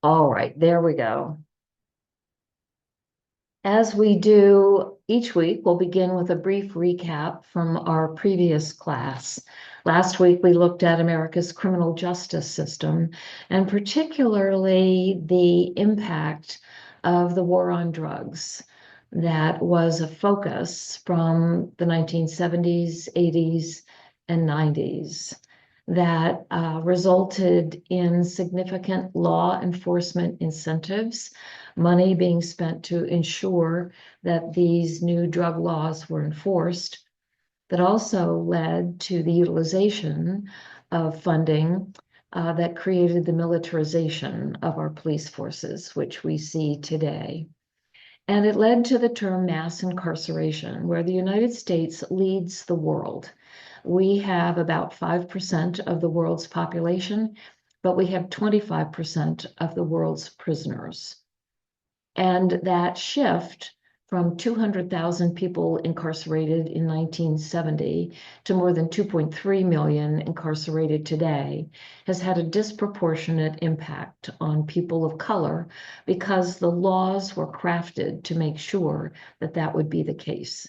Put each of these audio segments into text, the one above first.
All right, there we go. As we do each week, we'll begin with a brief recap from our previous class. Last week, we looked at America's criminal justice system and particularly the impact of the war on drugs. That was a focus from the 1970s, 80s, and 90s that resulted in significant law enforcement incentives, money being spent to ensure that these new drug laws were enforced, that also led to the utilization of funding that created the militarization of our police forces, which we see today. And it led to the term mass incarceration, where the United States leads the world. We have about 5% of the world's population, but we have 25% of the world's prisoners. And that shift from 200,000 people incarcerated in 1970 to more than 2.3 million incarcerated today has had a disproportionate impact on people of color because the laws were crafted to make sure that that would be the case.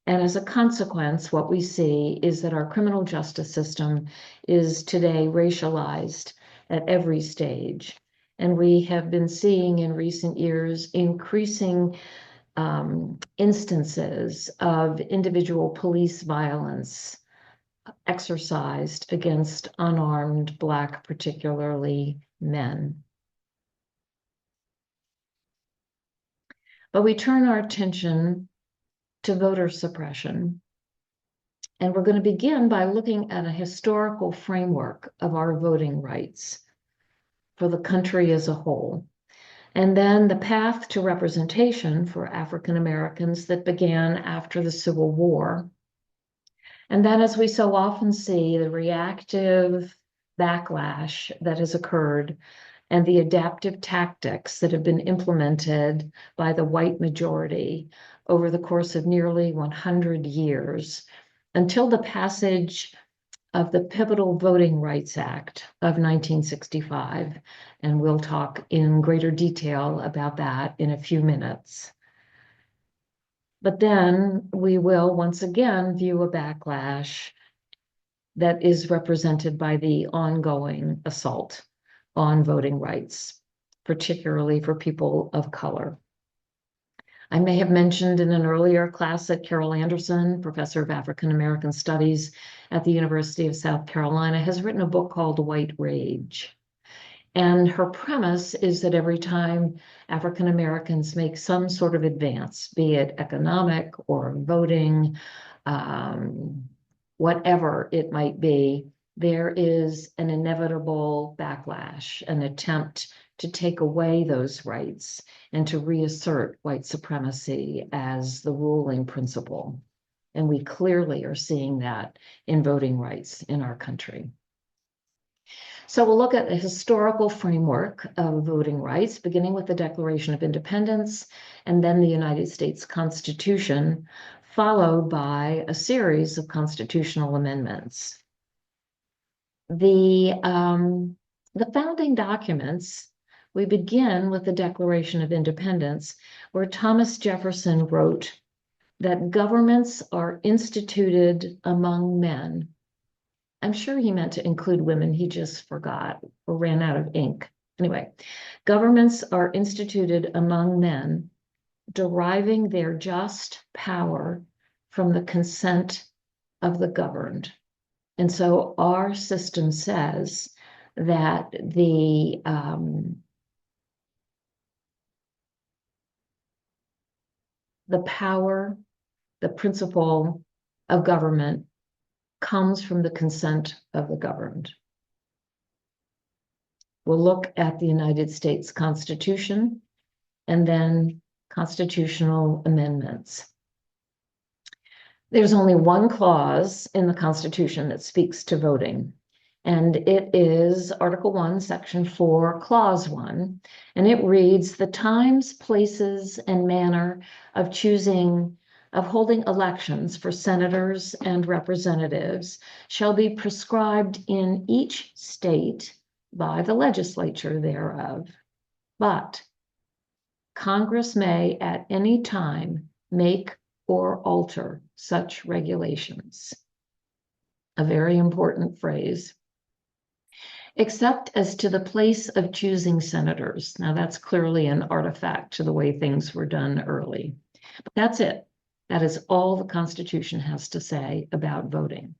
And as a consequence, what we see is that our criminal justice system is today racialized at every stage. And we have been seeing in recent years increasing instances of individual police violence exercised against unarmed Black, particularly men. But we turn our attention to voter suppression. And we're going to begin by looking at a historical framework of our voting rights for the country as a whole. And then the path to representation for African Americans that began after the Civil War. And then, as we so often see, the reactive backlash that has occurred and the adaptive tactics that have been implemented by the white majority over the course of nearly 100 years until the passage of the pivotal Voting Rights Act of 1965. And we'll talk in greater detail about that in a few minutes. But then we will once again view a backlash that is represented by the ongoing assault on voting rights, particularly for people of color. I may have mentioned in an earlier class that Carol Anderson, professor of African American Studies at the University of South Carolina, has written a book called White Rage. And her premise is that every time African Americans make some sort of advance, be it economic or voting, whatever it might be, there is an inevitable backlash, an attempt to take away those rights and to reassert white supremacy as the ruling principle. And we clearly are seeing that in voting rights in our country. So we'll look at the historical framework of voting rights, beginning with the Declaration of Independence and then the United States Constitution, followed by a series of constitutional amendments. The founding documents, we begin with the Declaration of Independence, where Thomas Jefferson wrote that governments are instituted among men. I'm sure he meant to include women, he just forgot or ran out of ink. Anyway, governments are instituted among men, deriving their just power from the consent of the governed. And so our system says that the power, the principle of government comes from the consent of the governed. We'll look at the United States Constitution and then constitutional amendments. There's only one clause in the Constitution that speaks to voting, and it is Article 1, Section 4, Clause 1, and it reads, "The times, places, and manner of holding elections for senators and representatives shall be prescribed in each state by the legislature thereof." But Congress may at any time make or alter such regulations. A very important phrase. Except as to the place of choosing senators. Now, that's clearly an artifact to the way things were done early. But that's it. That is all the Constitution has to say about voting.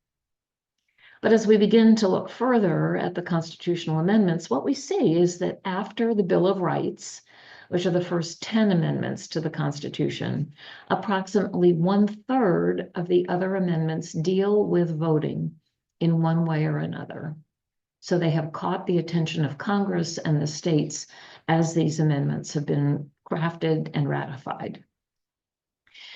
But as we begin to look further at the constitutional amendments, what we see is that after the Bill of Rights, which are the first 10 amendments to the Constitution, approximately 1/3 of the other amendments deal with voting in one way or another. So they have caught the attention of Congress and the states as these amendments have been crafted and ratified.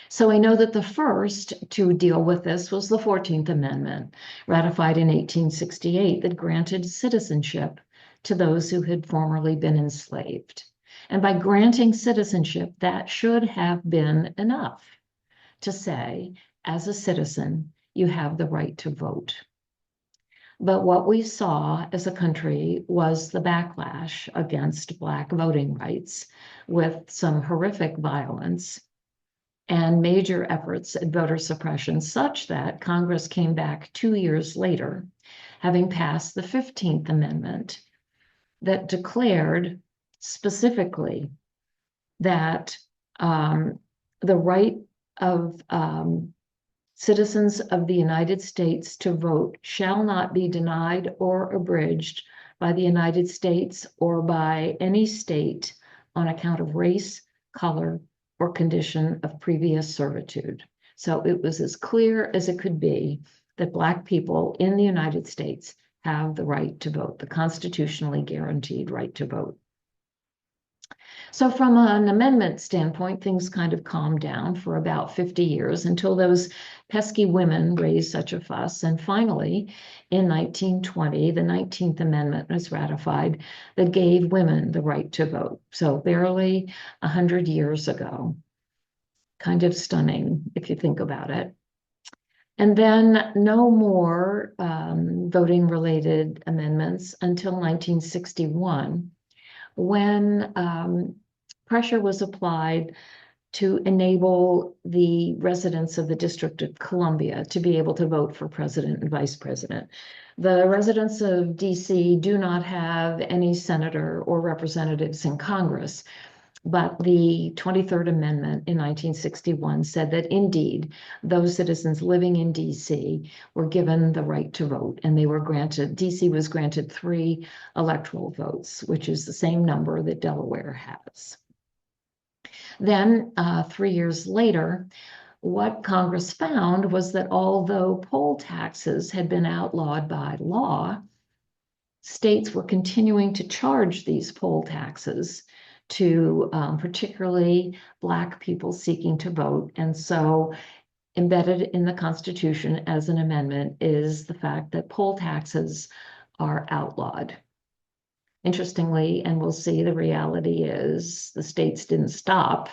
So I know that the first to deal with this was the 14th Amendment, ratified in 1868, that granted citizenship to those who had formerly been enslaved. And by granting citizenship, that should have been enough to say, as a citizen, you have the right to vote. But what we saw as a country was the backlash against Black voting rights with some horrific violence and major efforts at voter suppression, such that Congress came back 2 years later, having passed the 15th Amendment that declared specifically that the right of citizens of the United States to vote shall not be denied or abridged by the United States or by any state on account of race, color, or condition of previous servitude. So it was as clear as it could be that Black people in the United States have the right to vote, the constitutionally guaranteed right to vote. So from an amendment standpoint, things kind of calmed down for about 50 years until those pesky women raised such a fuss. And finally, in 1920, the 19th Amendment was ratified that gave women the right to vote. So barely 100 years ago. Kind of stunning if you think about it. And then no more voting-related amendments until 1961, when pressure was applied to enable the residents of the District of Columbia to be able to vote for president and vice president. The residents of DC do not have any senator or representatives in Congress, but the 23rd Amendment in 1961 said that indeed those citizens living in DC were given the right to vote, and they were granted, DC was granted 3 electoral votes, which is the same number that Delaware has. Then 3 years later, what Congress found was that although poll taxes had been outlawed by law, states were continuing to charge these poll taxes to particularly Black people seeking to vote. And so embedded in the Constitution as an amendment is the fact that poll taxes are outlawed. Interestingly, and we'll see, the reality is the states didn't stop,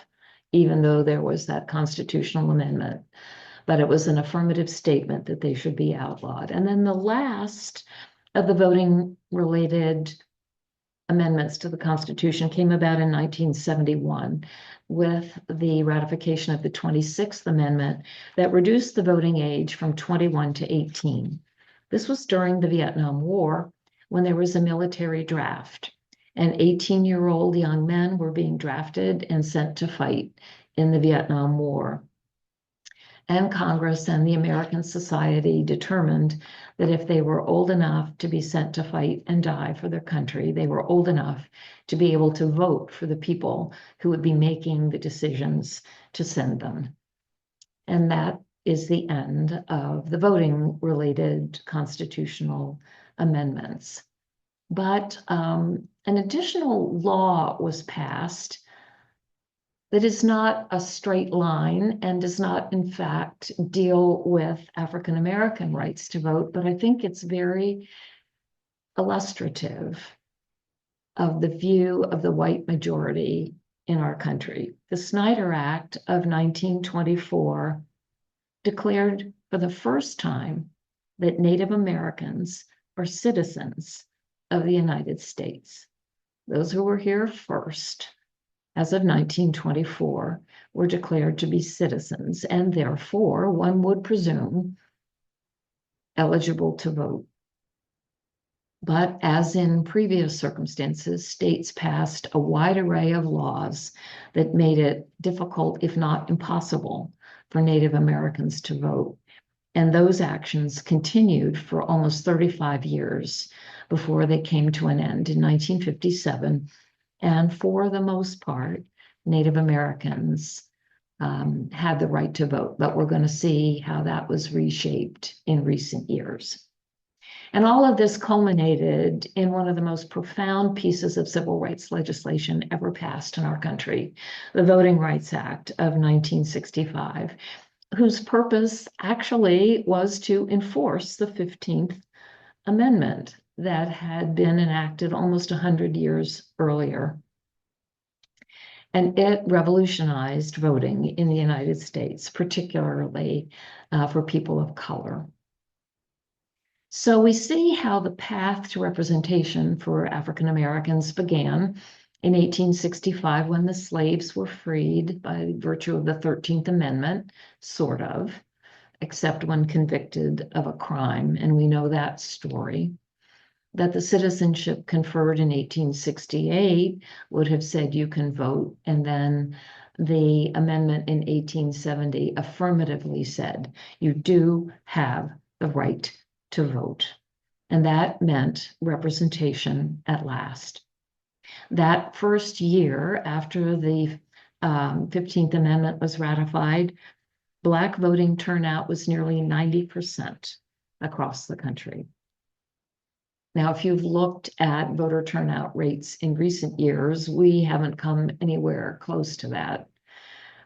even though there was that constitutional amendment, but it was an affirmative statement that they should be outlawed. And then the last of the voting-related amendments to the Constitution came about in 1971 with the ratification of the 26th Amendment that reduced the voting age from 21 to 18. This was during the Vietnam War, when there was a military draft, and 18-year-old young men were being drafted and sent to fight in the Vietnam War. And Congress and the American society determined that if they were old enough to be sent to fight and die for their country, they were old enough to be able to vote for the people who would be making the decisions to send them. And that is the end of the voting-related constitutional amendments. But an additional law was passed that is not a straight line and does not, in fact, deal with African American rights to vote, but I think it's very illustrative of the view of the white majority in our country. The Snyder Act of 1924 declared for the first time that Native Americans are citizens of the United States. those who were here first, as of 1924, were declared to be citizens and therefore, one would presume, eligible to vote. But as in previous circumstances, states passed a wide array of laws that made it difficult, if not impossible, for Native Americans to vote. And those actions continued for almost 35 years before they came to an end in 1957. And for the most part, Native Americans had the right to vote, but we're going to see how that was reshaped in recent years. And all of this culminated in one of the most profound pieces of civil rights legislation ever passed in our country, the Voting Rights Act of 1965, whose purpose actually was to enforce the 15th Amendment that had been enacted almost 100 years earlier. And it revolutionized voting in the United States, particularly for people of color. So we see how the path to representation for African Americans began in 1865 when the slaves were freed by virtue of the 13th Amendment, sort of, except when convicted of a crime. And we know that story. That the citizenship conferred in 1868 would have said you can vote. And then the amendment in 1870 affirmatively said you do have the right to vote. And that meant representation at last. That first year after the 15th Amendment was ratified, Black voting turnout was nearly 90% across the country. Now, if you've looked at voter turnout rates in recent years, we haven't come anywhere close to that.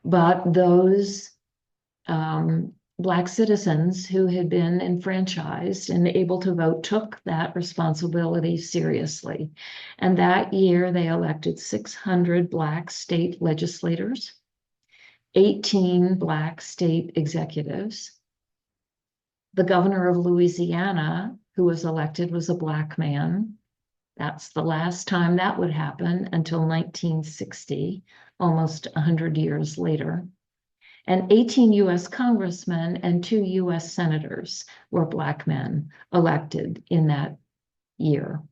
But those Black citizens who had been enfranchised and able to vote took that responsibility seriously. And that year, they elected 600 Black state legislators, 18 Black state executives. The governor of Louisiana, who was elected, was a Black man. That's the last time that would happen until 1960, almost 100 years later. And 18 US congressmen and 2 US senators were Black men elected in that year.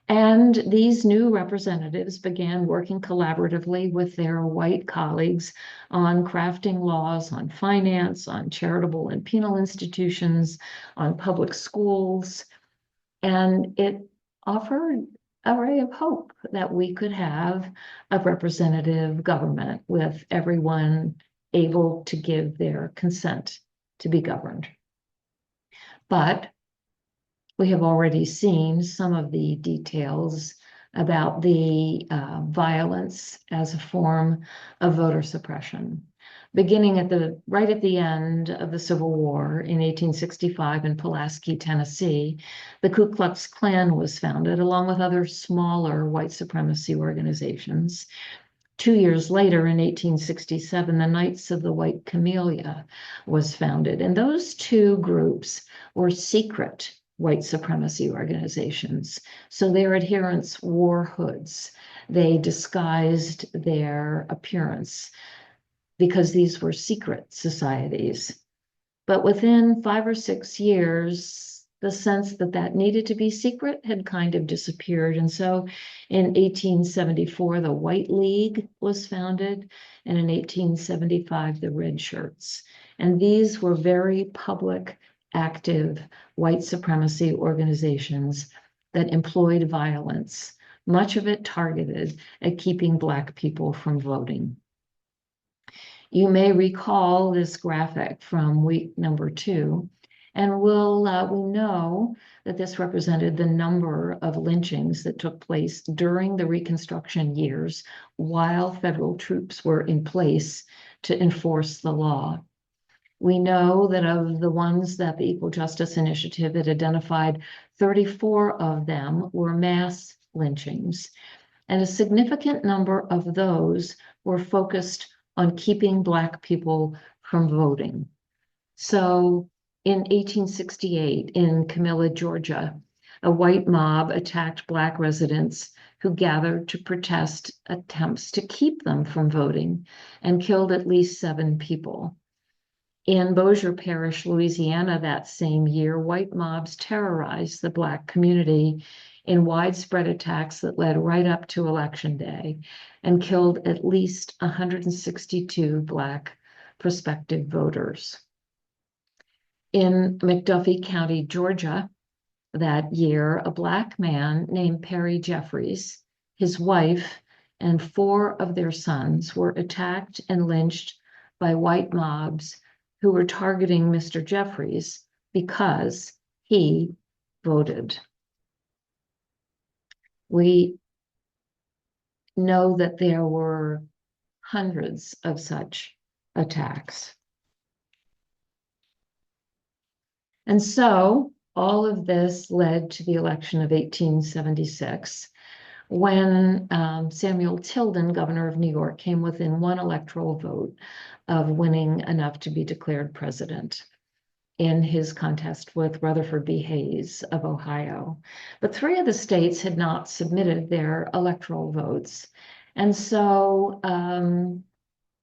And these new representatives began working collaboratively with their white colleagues on crafting laws on finance, on charitable and penal institutions, on public schools. And it offered a ray of hope that we could have a representative government with everyone able to give their consent to be governed. But we have already seen some of the details about the violence as a form of voter suppression. Beginning right at the end of the Civil War in 1865 in Pulaski, Tennessee, the Ku Klux Klan was founded along with other smaller white supremacy organizations. 2 years later, in 1867, the Knights of the White Camellia was founded. And those two groups were secret white supremacy organizations. So their adherents wore hoods. They disguised their appearance because these were secret societies. But within 5 or 6 years, the sense that that needed to be secret had kind of disappeared. And so in 1874, the White League was founded, and in 1875, the Red Shirts. And these were very public, active white supremacy organizations that employed violence, much of it targeted at keeping Black people from voting. You may recall this graphic from week number 2, and we know that this represented the number of lynchings that took place during the Reconstruction years while federal troops were in place to enforce the law. We know that of the ones that the Equal Justice Initiative had identified, 34 of them were mass lynchings, and a significant number of those were focused on keeping Black people from voting. So in 1868, in Camilla, Georgia, a white mob attacked Black residents who gathered to protest attempts to keep them from voting and killed at least 7 people. In Bossier Parish, Louisiana, that same year, white mobs terrorized the Black community in widespread attacks that led right up to Election Day and killed at least 162 Black prospective voters. In McDuffie County, Georgia, that year, a Black man named Perry Jeffries, his wife, and 4 of their sons were attacked and lynched by white mobs who were targeting Mr. Jeffries because he voted. We know that there were hundreds of such attacks. And so all of this led to the election of 1876, when Samuel Tilden, governor of New York, came within 1 electoral vote of winning enough to be declared president in his contest with Rutherford B. Hayes of Ohio. But 3 of the states had not submitted their electoral votes. And so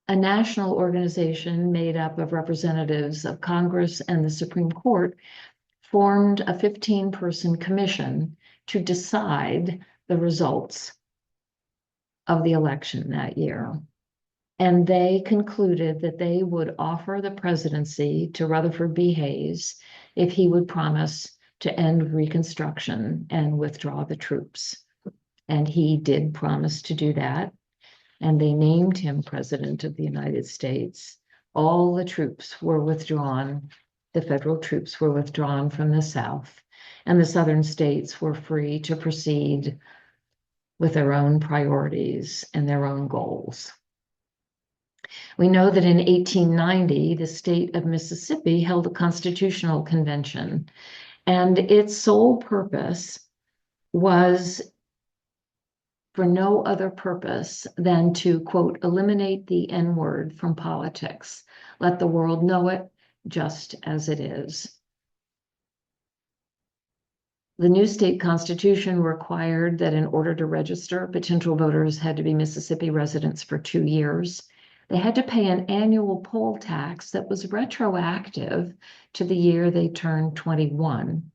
a national organization made up of representatives of Congress and the Supreme Court formed a 15-person commission to decide the results of the election that year. And they concluded that they would offer the presidency to Rutherford B. Hayes if he would promise to end Reconstruction and withdraw the troops. And he did promise to do that. And they named him President of the United States. All the troops were withdrawn. The federal troops were withdrawn from the South, and the Southern states were free to proceed with their own priorities and their own goals. We know that in 1890, the state of Mississippi held a constitutional convention, and its sole purpose was for no other purpose than to, quote, eliminate the N-word from politics. Let the world know it just as it is. The new state constitution required that in order to register, potential voters had to be Mississippi residents for 2 years. They had to pay an annual poll tax that was retroactive to the year they turned 21.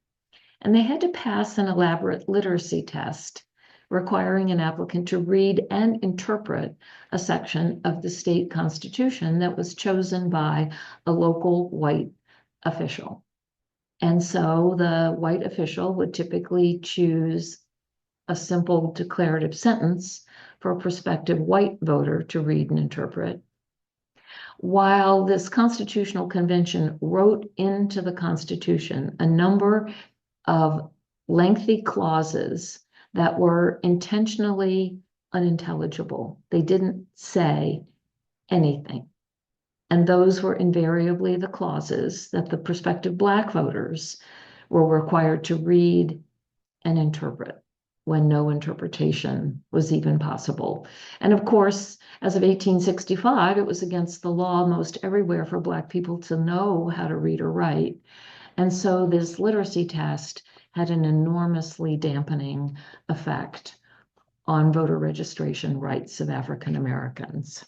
And they had to pass an elaborate literacy test requiring an applicant to read and interpret a section of the state constitution that was chosen by a local white official. And so the white official would typically choose a simple declarative sentence for a prospective white voter to read and interpret. While this constitutional convention wrote into the Constitution a number of lengthy clauses that were intentionally unintelligible. They didn't say anything. And those were invariably the clauses that the prospective Black voters were required to read and interpret when no interpretation was even possible. And of course, as of 1865, it was against the law most everywhere for Black people to know how to read or write. And so this literacy test had an enormously dampening effect on voter registration rights of African Americans.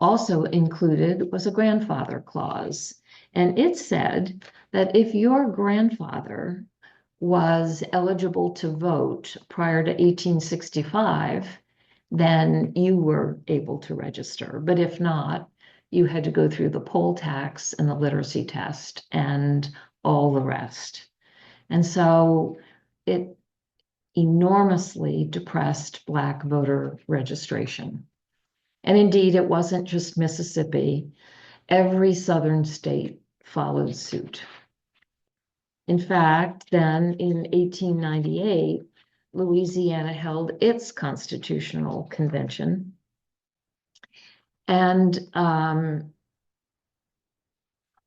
Also included was a grandfather clause, and it said that if your grandfather was eligible to vote prior to 1865, then you were able to register. But if not, you had to go through the poll tax and the literacy test and all the rest. And so it enormously depressed Black voter registration. And indeed, it wasn't just Mississippi. Every southern state followed suit. In fact, then in 1898, Louisiana held its constitutional convention. And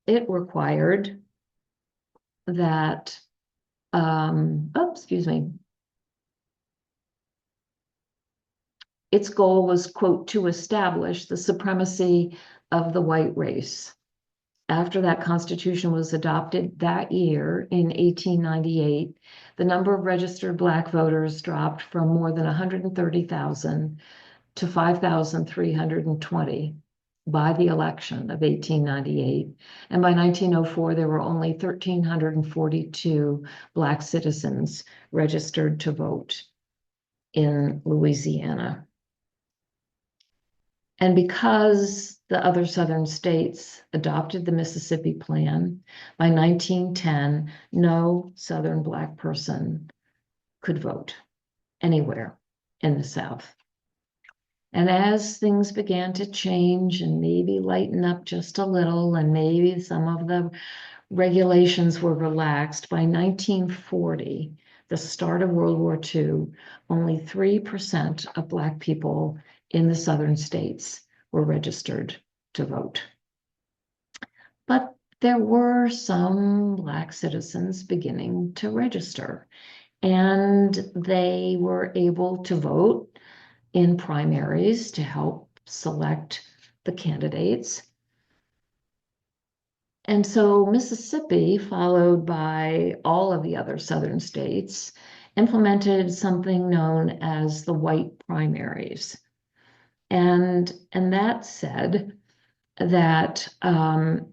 it required that, its goal was, quote, to establish the supremacy of the white race. After that Constitution was adopted that year in 1898, the number of registered Black voters dropped from more than 130,000 to 5,320 by the election of 1898. And by 1904, there were only 1,342 Black citizens registered to vote in Louisiana. And because the other Southern states adopted the Mississippi Plan, by 1910, no Southern Black person could vote anywhere in the South. And as things began to change and maybe lighten up just a little, and maybe some of the regulations were relaxed, by 1940, the start of World War II, only 3% of Black people in the Southern states were registered to vote. But there were some Black citizens beginning to register, and they were able to vote in primaries to help select the candidates. And so Mississippi, followed by all of the other Southern states, implemented something known as the white primaries. And that said that the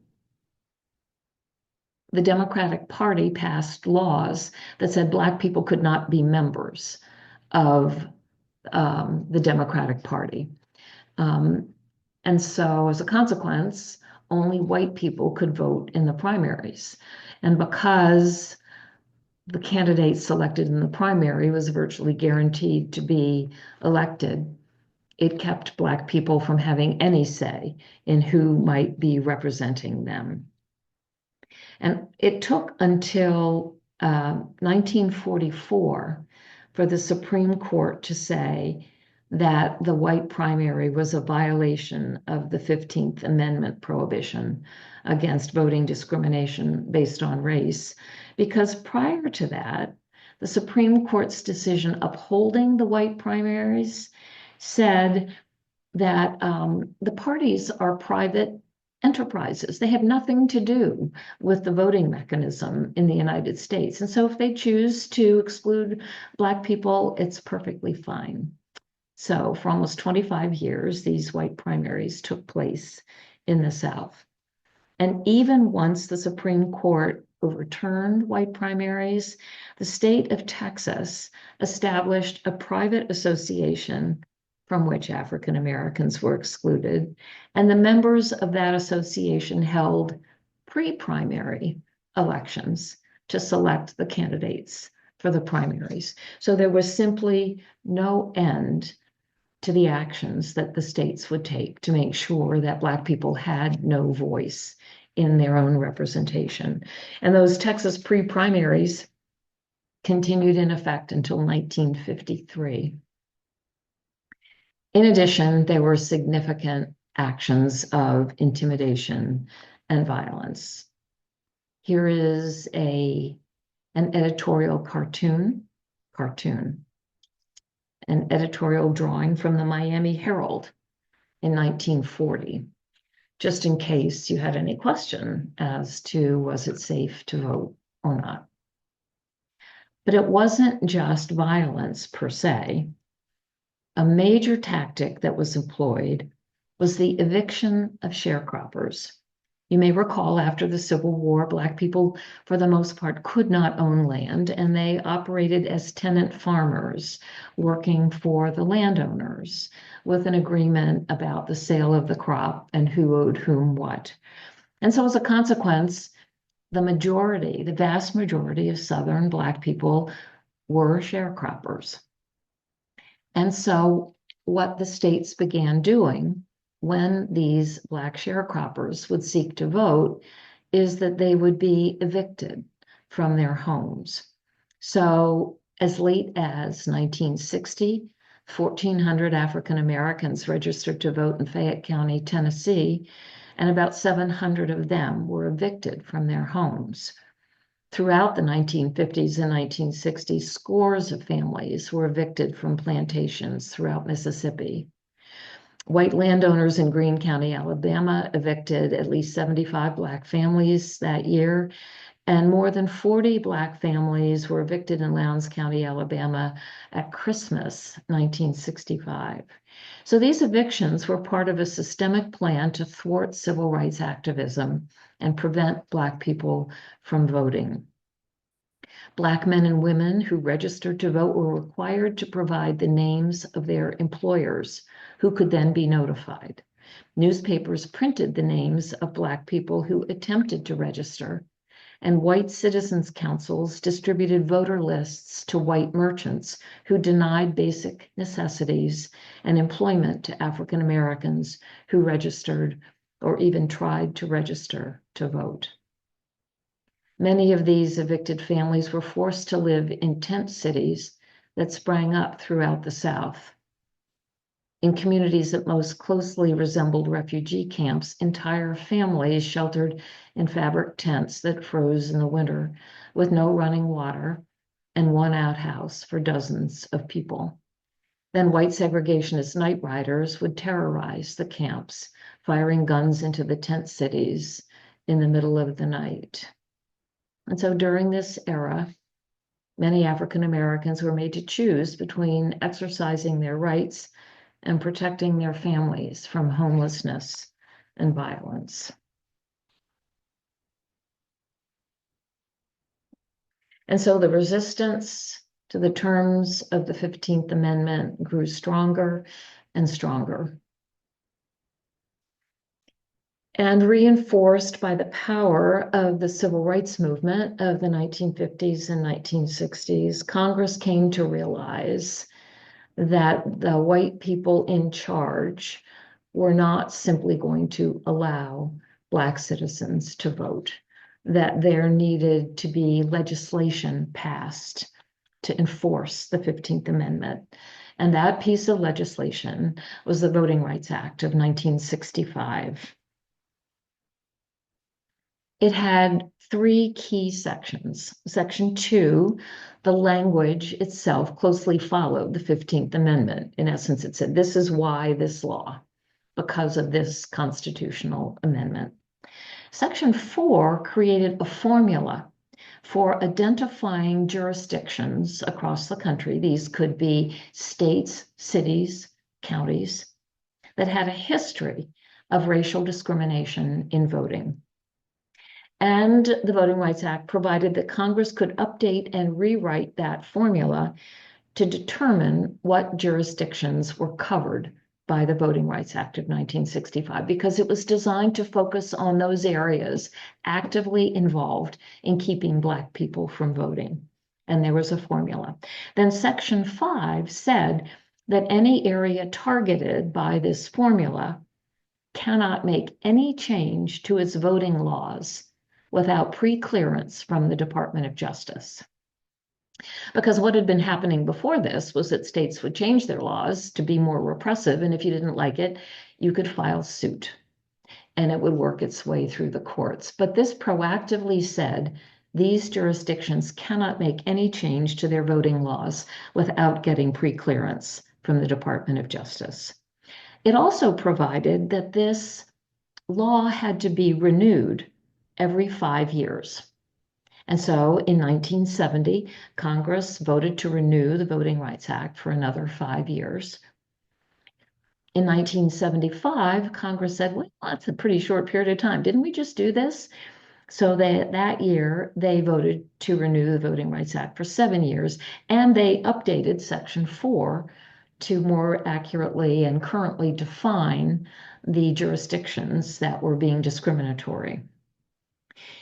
Democratic Party passed laws that said Black people could not be members of the Democratic Party. And so as a consequence, only white people could vote in the primaries. And because the candidate selected in the primary was virtually guaranteed to be elected, it kept Black people from having any say in who might be representing them. And it took until 1944 for the Supreme Court to say that the white primary was a violation of the 15th Amendment prohibition against voting discrimination based on race, because prior to that, the Supreme Court's decision upholding the white primaries said that the parties are private enterprises. They have nothing to do with the voting mechanism in the United States. And so if they choose to exclude Black people, it's perfectly fine. So for almost 25 years, these white primaries took place in the South. And even once the Supreme Court overturned white primaries, the state of Texas established a private association from which African Americans were excluded, and the members of that association held pre-primary elections to select the candidates for the primaries. So there was simply no end to the actions that the states would take to make sure that Black people had no voice in their own representation. And those Texas pre-primaries continued in effect until 1953. In addition, there were significant actions of intimidation and violence. Here is an editorial cartoon, an editorial drawing from the Miami Herald in 1940, just in case you had any question as to was it safe to vote or not. But it wasn't just violence per se. A major tactic that was employed was the eviction of sharecroppers. You may recall after the Civil War, Black people, for the most part, could not own land, and they operated as tenant farmers, working for the landowners with an agreement about the sale of the crop and who owed whom what. And so as a consequence, the vast majority of Southern Black people were sharecroppers. And so what the states began doing when these Black sharecroppers would seek to vote is that they would be evicted from their homes. So as late as 1960, 1,400 African Americans registered to vote in Fayette County, Tennessee, and about 700 of them were evicted from their homes. Throughout the 1950s and 1960s, scores of families were evicted from plantations throughout Mississippi. White landowners in Greene County, Alabama, evicted at least 75 Black families that year, and more than 40 Black families were evicted in Lowndes County, Alabama at Christmas 1965. So these evictions were part of a systemic plan to thwart civil rights activism and prevent Black people from voting. Black men and women who registered to vote were required to provide the names of their employers, who could then be notified. Newspapers printed the names of Black people who attempted to register, and white citizens councils distributed voter lists to white merchants who denied basic necessities and employment to African Americans who registered or even tried to register to vote. Many of these evicted families were forced to live in tent cities that sprang up throughout the South. In communities that most closely resembled refugee camps, entire families sheltered in fabric tents that froze in the winter with no running water and one outhouse for dozens of people. Then white segregationist night riders would terrorize the camps, firing guns into the tent cities in the middle of the night. And so during this era, many African Americans were made to choose between exercising their rights and protecting their families from homelessness and violence. And so the resistance to the terms of the 15th Amendment grew stronger and stronger. And reinforced by the power of the civil rights movement of the 1950s and 1960s, Congress came to realize that the white people in charge were not simply going to allow Black citizens to vote, that there needed to be legislation passed to enforce the 15th Amendment. And that piece of legislation was the Voting Rights Act of 1965. It had three key sections. Section 2, the language itself closely followed the 15th Amendment. In essence, it said, this is why this law, because of this constitutional amendment. Section 4 created a formula for identifying jurisdictions across the country. These could be states, cities, counties that had a history of racial discrimination in voting. And the Voting Rights Act provided that Congress could update and rewrite that formula to determine what jurisdictions were covered by the Voting Rights Act of 1965, because it was designed to focus on those areas actively involved in keeping Black people from voting. And there was a formula. Then Section 5 said that any area targeted by this formula cannot make any change to its voting laws without pre-clearance from the Department of Justice. Because what had been happening before this was that states would change their laws to be more repressive, and if you didn't like it, you could file suit, and it would work its way through the courts. But this proactively said these jurisdictions cannot make any change to their voting laws without getting pre-clearance from the Department of Justice. It also provided that this law had to be renewed every 5 years. And so in 1970, Congress voted to renew the Voting Rights Act for another 5 years. In 1975, Congress said, well, that's a pretty short period of time. Didn't we just do this? So that year, they voted to renew the Voting Rights Act for 7 years, and they updated Section 4 to more accurately and currently define the jurisdictions that were being discriminatory.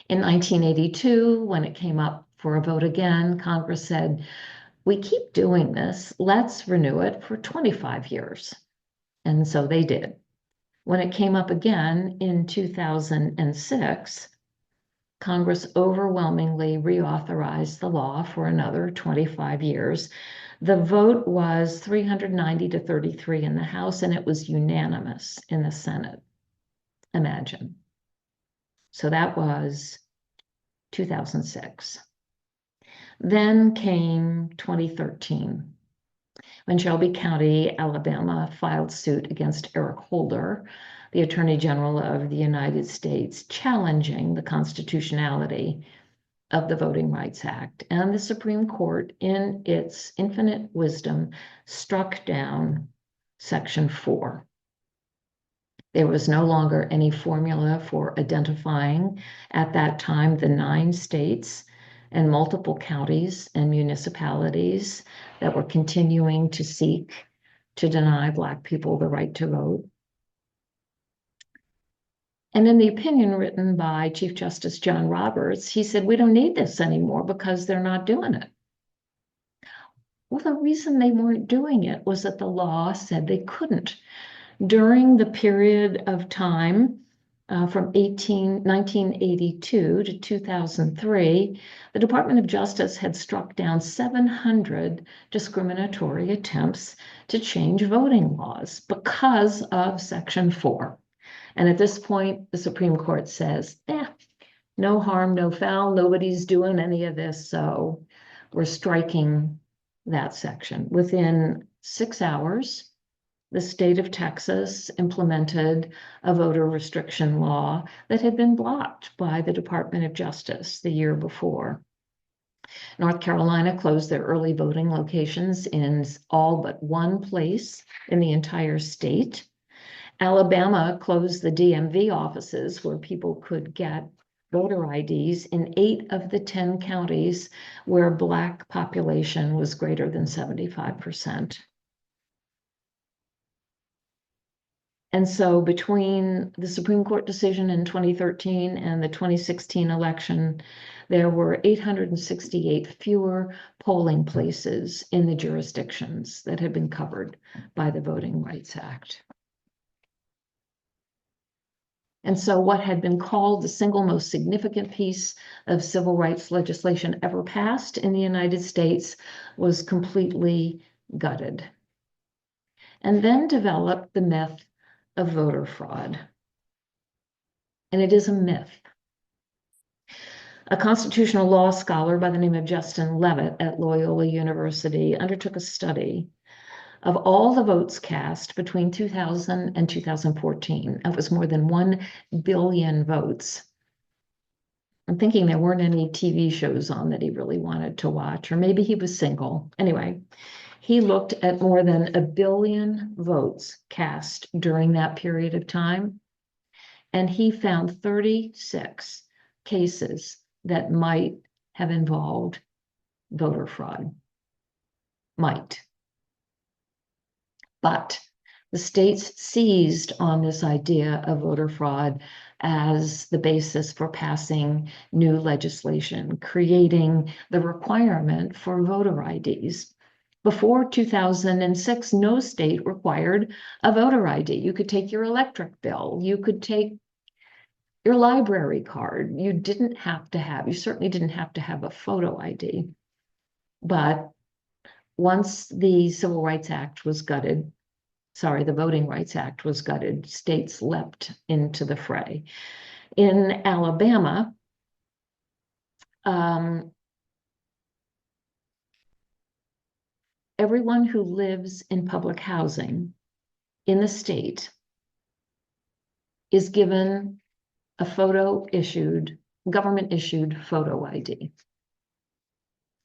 In 1982, when it came up for a vote again, Congress said, we keep doing this, let's renew it for 25 years. And so they did. When it came up again in 2006, Congress overwhelmingly reauthorized the law for another 25 years. The vote was 390 to 33 in the House, and it was unanimous in the Senate. Imagine. So that was 2006. Then came 2013. when Shelby County, Alabama, filed suit against Eric Holder, the Attorney General of the United States, challenging the constitutionality of the Voting Rights Act. And the Supreme Court, in its infinite wisdom, struck down Section 4. There was no longer any formula for identifying at that time the 9 states and multiple counties and municipalities that were continuing to seek to deny Black people the right to vote. And in the opinion written by Chief Justice John Roberts, he said, we don't need this anymore because they're not doing it. Well, the reason they weren't doing it was that the law said they couldn't. During the period of time from 1982 to 2003, the Department of Justice had struck down 700 discriminatory attempts to change voting laws because of Section 4. And at this point, the Supreme Court says, no harm, no foul, nobody's doing any of this, so we're striking that section. Within 6 hours, the state of Texas implemented a voter restriction law that had been blocked by the Department of Justice the year before. North Carolina closed their early voting locations in all but one place in the entire state. Alabama closed the DMV offices where people could get voter IDs in 8 of the 10 counties where Black population was greater than 75%. And so between the Supreme Court decision in 2013 and the 2016 election, there were 868 fewer polling places in the jurisdictions that had been covered by the Voting Rights Act. And so what had been called the single most significant piece of civil rights legislation ever passed in the United States was completely gutted. And then developed the myth of voter fraud. And it is a myth. A constitutional law scholar by the name of Justin Levitt at Loyola University undertook a study of all the votes cast between 2000 and 2014. It was more than 1 billion votes. I'm thinking there weren't any TV shows on that he really wanted to watch, or maybe he was single. Anyway, he looked at more than 1 billion votes cast during that period of time, and he found 36 cases that might have involved voter fraud. Might. But the states seized on this idea of voter fraud as the basis for passing new legislation, creating the requirement for voter IDs. Before 2006, no state required a voter ID. You could take your electric bill, you could take your library card. You certainly didn't have to have a photo ID. But once the Civil Rights Act was gutted, the Voting Rights Act was gutted, states leapt into the fray. In Alabama, everyone who lives in public housing in the state is given a government issued photo ID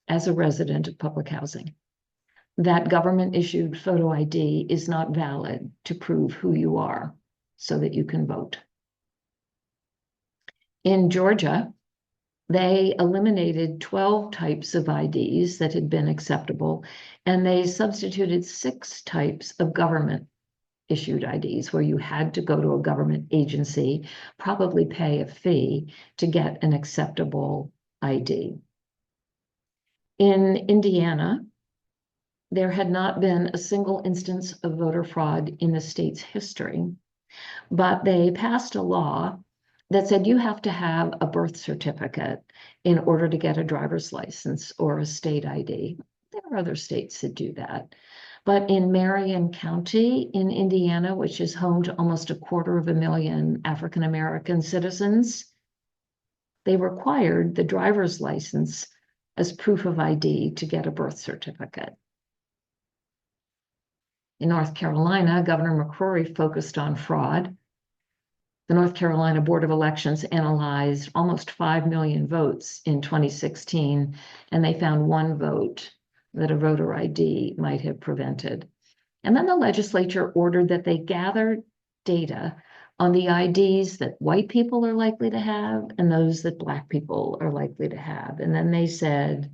as a resident of public housing. That government issued photo ID is not valid to prove who you are so that you can vote. In Georgia, they eliminated 12 types of IDs that had been acceptable, and they substituted 6 types of government issued IDs where you had to go to a government agency, probably pay a fee to get an acceptable ID. In Indiana, there had not been a single instance of voter fraud in the state's history, but they passed a law that said you have to have a birth certificate in order to get a driver's license or a state ID. There are other states that do that. But in Marion County in Indiana, which is home to almost 250,000 African-American citizens, they required the driver's license as proof of ID to get a birth certificate. In North Carolina, Governor McCrory focused on fraud. The North Carolina Board of Elections analyzed almost 5 million votes in 2016, and they found one vote that a voter ID might have prevented. And then the legislature ordered that they gather data on the IDs that white people are likely to have and those that Black people are likely to have. And then they said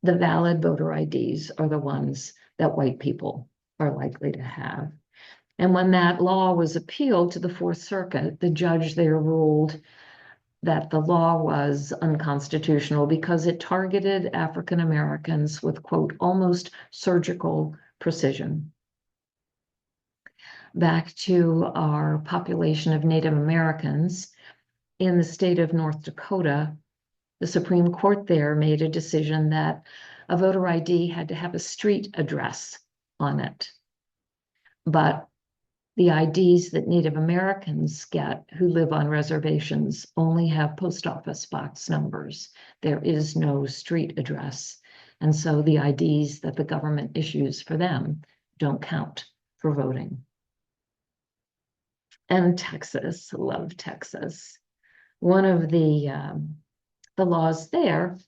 the valid voter IDs are the ones that white people are likely to have. And when that law was appealed to the Fourth Circuit, the judge there ruled that the law was unconstitutional because it targeted African Americans with, quote, almost surgical precision. Back to our population of Native Americans, in the state of North Dakota, the Supreme Court there made a decision that a voter ID had to have a street address on it. But the IDs that Native Americans get who live on reservations only have post office box numbers. There is no street address. And so the IDs that the government issues for them don't count for voting. And Texas, love Texas. One of the laws there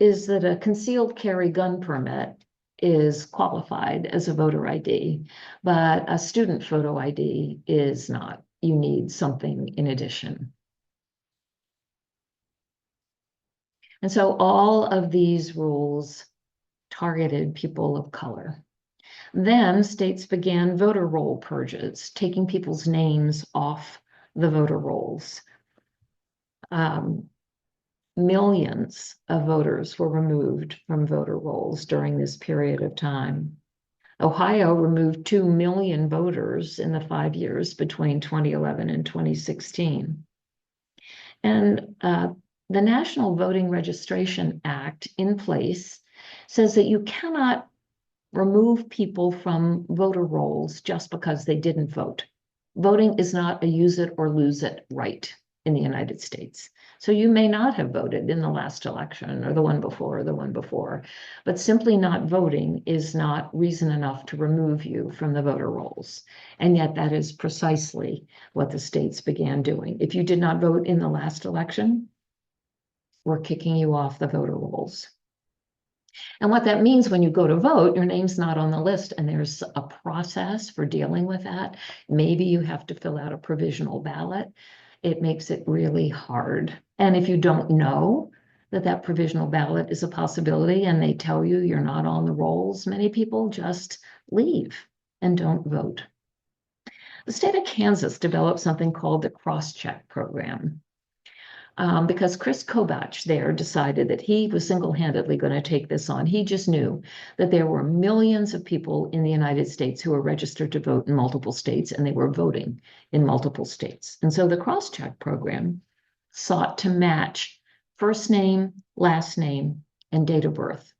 is that a concealed carry gun permit is qualified as a voter ID, but a student photo ID is not. You need something in addition. And so all of these rules targeted people of color. Then states began voter roll purges, taking people's names off the voter rolls. Millions of voters were removed from voter rolls during this period of time. Ohio removed 2 million voters in the 5 years between 2011 and 2016. And the National Voting Registration Act in place says that you cannot remove people from voter rolls just because they didn't vote. Voting is not a use it or lose it right in the United States. So you may not have voted in the last election or the one before or the one before, but simply not voting is not reason enough to remove you from the voter rolls. And yet that is precisely what the states began doing. If you did not vote in the last election, we're kicking you off the voter rolls. And what that means when you go to vote, your name's not on the list, and there's a process for dealing with that. Maybe you have to fill out a provisional ballot. It makes it really hard. And if you don't know that that provisional ballot is a possibility and they tell you you're not on the rolls, many people just leave and don't vote. The state of Kansas developed something called the cross-check program. Because Chris Kobach there decided that he was single-handedly going to take this on. He just knew that there were millions of people in the United States who were registered to vote in multiple states, and they were voting in multiple states. And so the cross-check program sought to match first name, last name, and date of birth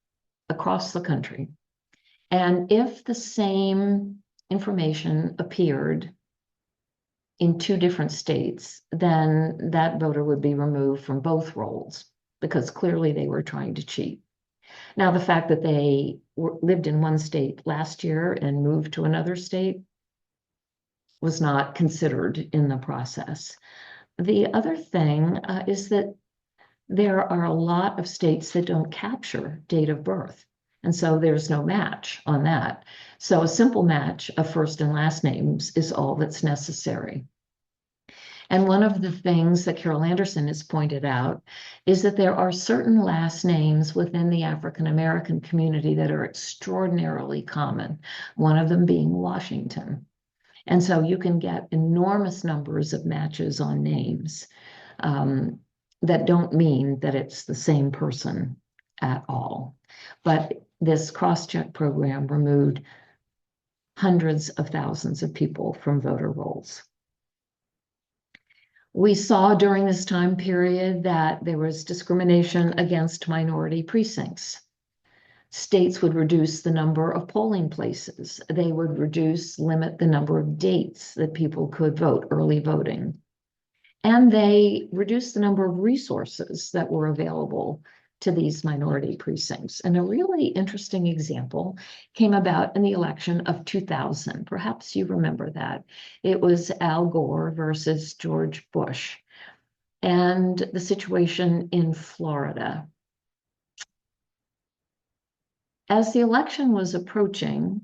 across the country. And if the same information appeared in 2 different states, then that voter would be removed from both rolls because clearly they were trying to cheat. Now, the fact that they lived in one state last year and moved to another state was not considered in the process. The other thing is that there are a lot of states that don't capture date of birth. And so there's no match on that. So a simple match of first and last names is all that's necessary. And one of the things that Carol Anderson has pointed out is that there are certain last names within the African American community that are extraordinarily common, one of them being Washington. And so you can get enormous numbers of matches on names that don't mean that it's the same person at all. But this cross-check program removed hundreds of thousands of people from voter rolls. We saw during this time period that there was discrimination against minority precincts. States would reduce the number of polling places. They would limit the number of dates that people could vote, early voting. And they reduced the number of resources that were available to these minority precincts. And a really interesting example came about in the election of 2000. Perhaps you remember that. It was Al Gore versus George Bush, and the situation in Florida. As the election was approaching,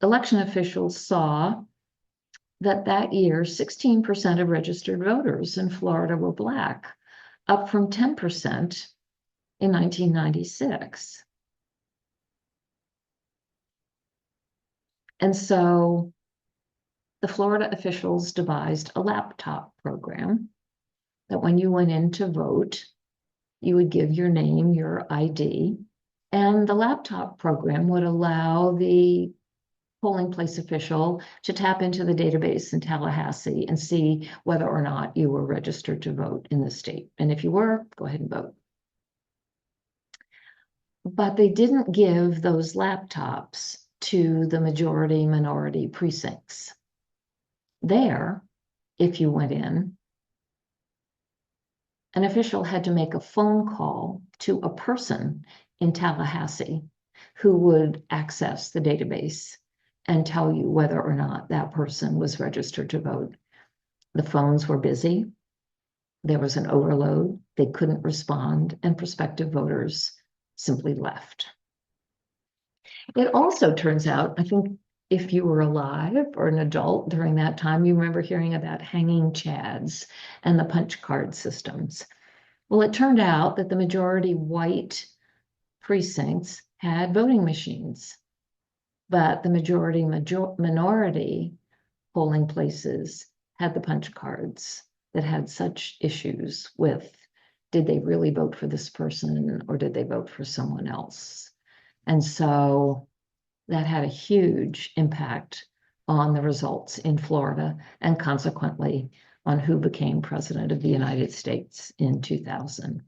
election officials saw that year, 16% of registered voters in Florida were Black, up from 10% in 1996. And so the Florida officials devised a laptop program that when you went in to vote, you would give your name, your ID, and the laptop program would allow the polling place official to tap into the database in Tallahassee and see whether or not you were registered to vote in the state. And if you were, go ahead and vote. But they didn't give those laptops to the majority minority precincts. There, if you went in, an official had to make a phone call to a person in Tallahassee who would access the database and tell you whether or not that person was registered to vote. The phones were busy. There was an overload. They couldn't respond, and prospective voters simply left. It also turns out, I think if you were alive or an adult during that time, you remember hearing about hanging chads and the punch card systems. Well, it turned out that the majority white precincts had voting machines, but the majority minority polling places had the punch cards that had such issues with, did they really vote for this person or did they vote for someone else? And so that had a huge impact on the results in Florida and consequently on who became president of the United States in 2000.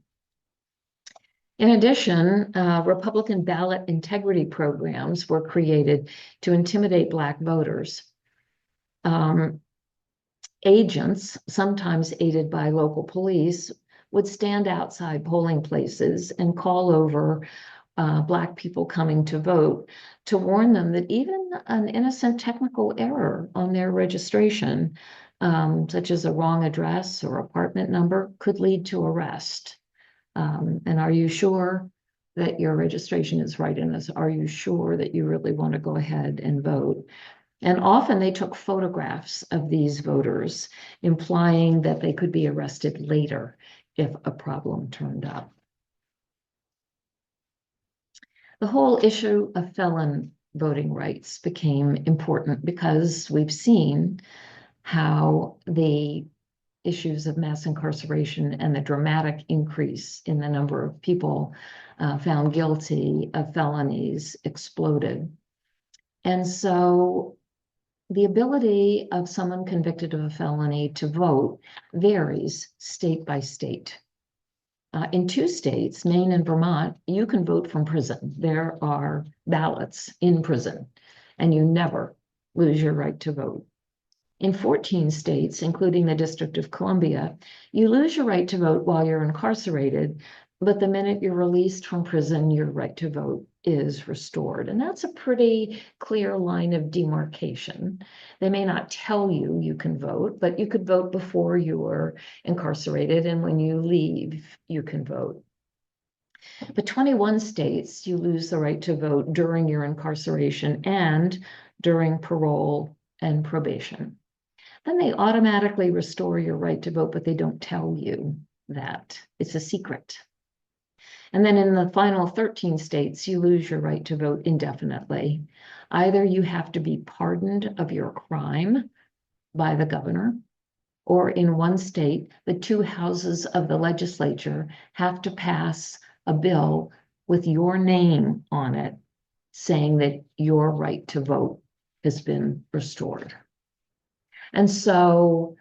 In addition, Republican ballot integrity programs were created to intimidate Black voters. Agents, sometimes aided by local police, would stand outside polling places and call over Black people coming to vote to warn them that even an innocent technical error on their registration, such as a wrong address or apartment number, could lead to arrest. And are you sure that your registration is right in this? Are you sure that you really want to go ahead and vote? And often they took photographs of these voters, implying that they could be arrested later if a problem turned up. The whole issue of felon voting rights became important because we've seen how the issues of mass incarceration and the dramatic increase in the number of people found guilty of felonies exploded. And so the ability of someone convicted of a felony to vote varies state by state. In 2 states, Maine and Vermont, you can vote from prison. There are ballots in prison, and you never lose your right to vote. In 14 states, including the District of Columbia, you lose your right to vote while you're incarcerated, but the minute you're released from prison, your right to vote is restored. And that's a pretty clear line of demarcation. They may not tell you you can vote, but you could vote before you were incarcerated, and when you leave, you can vote. But 21 states, you lose the right to vote during your incarceration and during parole and probation. Then they automatically restore your right to vote, but they don't tell you that. It's a secret. And then in the final 13 states, you lose your right to vote indefinitely. Either you have to be pardoned of your crime by the governor, or in one state, the 2 houses of the legislature have to pass a bill with your name on it, saying that your right to vote has been restored. And so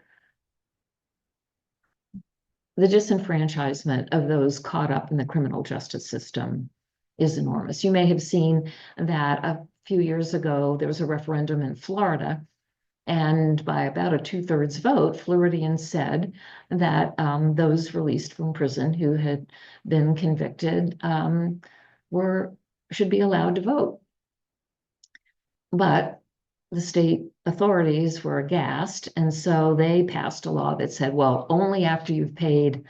the disenfranchisement of those caught up in the criminal justice system is enormous. You may have seen that a few years ago, there was a referendum in Florida And by about a 2/3 vote, Floridians said that those released from prison who had been convicted should be allowed to vote. But the state authorities were aghast, and so they passed a law that said, well, only after you've paid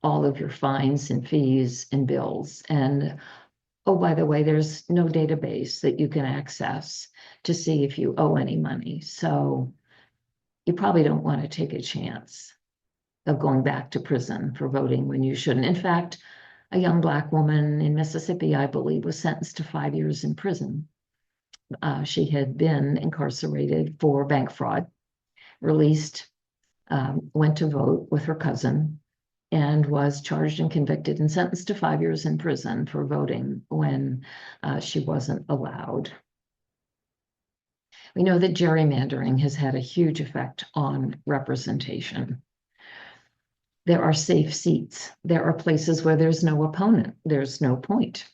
all of your fines and fees and bills. And oh, by the way, there's no database that you can access to see if you owe any money. So you probably don't want to take a chance of going back to prison for voting when you shouldn't. In fact, a young Black woman in Mississippi, I believe, was sentenced to 5 years in prison. She had been incarcerated for bank fraud, released, went to vote with her cousin, and was charged and convicted and sentenced to 5 years in prison for voting when she wasn't allowed. We know that gerrymandering has had a huge effect on representation. There are safe seats. There are places where there's no opponent. There's no point.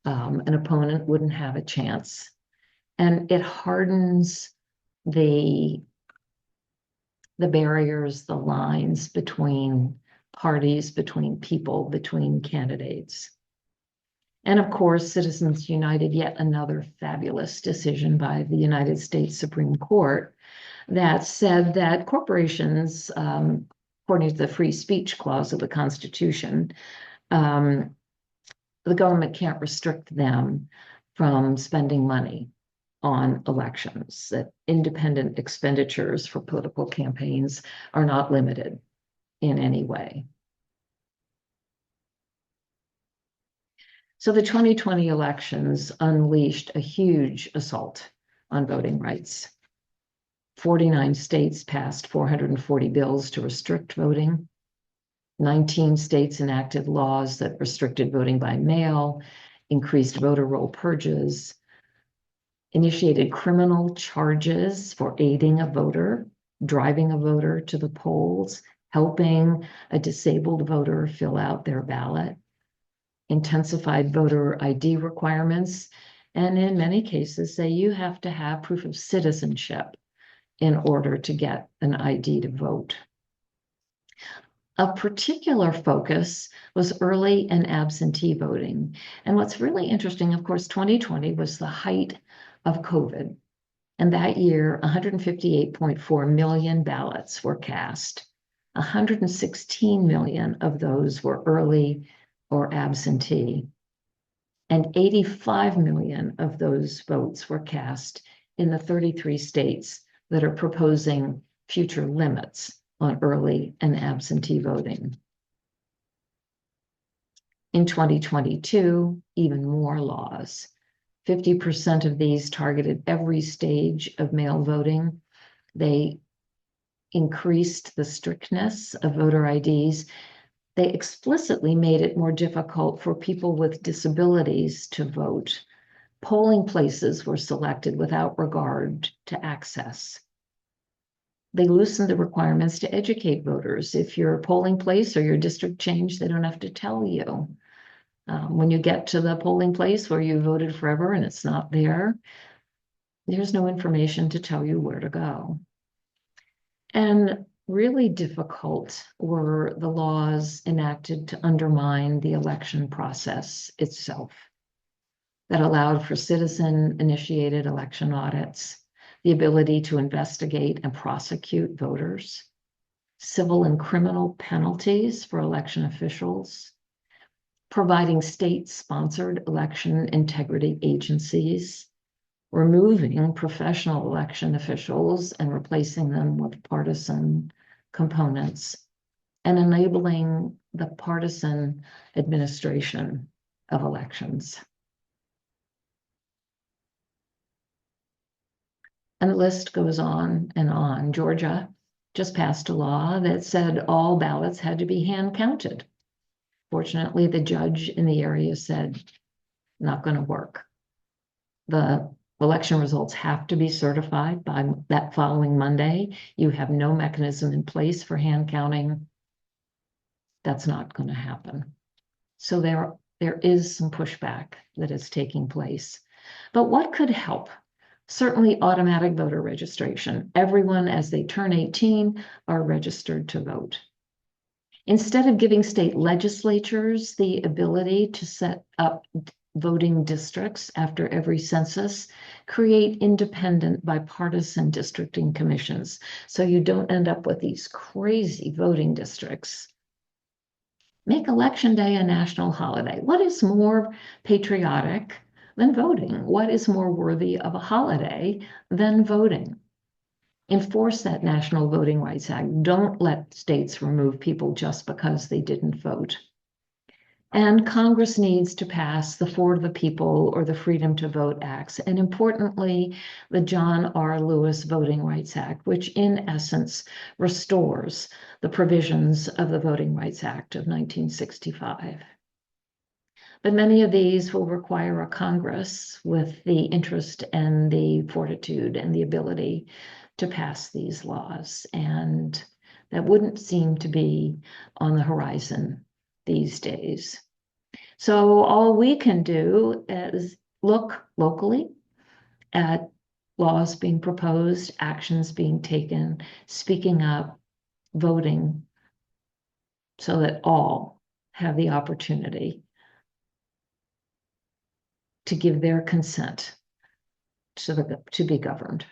An opponent wouldn't have a chance. And it hardens the barriers, the lines between parties, between people, between candidates. And of course, Citizens United, yet another fabulous decision by the United States Supreme Court that said that corporations, according to the free speech clause of the Constitution, the government can't restrict them from spending money on elections, that independent expenditures for political campaigns are not limited in any way. So the 2020 elections unleashed a huge assault on voting rights. 49 states passed 440 bills to restrict voting. 19 states enacted laws that restricted voting by mail, increased voter roll purges, initiated criminal charges for aiding a voter, driving a voter to the polls, helping a disabled voter fill out their ballot, intensified voter ID requirements, and in many cases say you have to have proof of citizenship in order to get an ID to vote. A particular focus was early and absentee voting. And what's really interesting, of course, 2020 was the height of COVID. And that year, 158.4 million ballots were cast. 116 million of those were early or absentee. And 85 million of those votes were cast in the 33 states that are proposing future limits on early and absentee voting. In 2022, even more laws. 50% of these targeted every stage of mail voting. They increased the strictness of voter IDs. They explicitly made it more difficult for people with disabilities to vote. Polling places were selected without regard to access. They loosened the requirements to educate voters. If your polling place or your district changed, they don't have to tell you. When you get to the polling place where you voted forever and it's not there, there's no information to tell you where to go. And really difficult were the laws enacted to undermine the election process itself that allowed for citizen-initiated election audits, the ability to investigate and prosecute voters, civil and criminal penalties for election officials, providing state-sponsored election integrity agencies, removing professional election officials and replacing them with partisan components, and enabling the partisan administration of elections. And the list goes on and on. Georgia just passed a law that said all ballots had to be hand counted. Fortunately, the judge in the area said, not going to work. The election results have to be certified by that following Monday. You have no mechanism in place for hand counting. That's not going to happen. So there is some pushback that is taking place. But what could help? Certainly automatic voter registration. Everyone, as they turn 18, are registered to vote. Instead of giving state legislatures the ability to set up voting districts after every census, create independent bipartisan districting commissions so you don't end up with these crazy voting districts. Make Election Day a national holiday. What is more patriotic than voting? What is more worthy of a holiday than voting? Enforce that National Voting Rights Act. Don't let states remove people just because they didn't vote. And Congress needs to pass the For the People or the Freedom to Vote Acts, and importantly, the John R. Lewis Voting Rights Act, which in essence restores the provisions of the Voting Rights Act of 1965. But many of these will require a Congress with the interest and the fortitude and the ability to pass these laws. And that wouldn't seem to be on the horizon these days. So all we can do is look locally at laws being proposed, actions being taken, speaking up, voting, so that all have the opportunity to give their consent to be governed.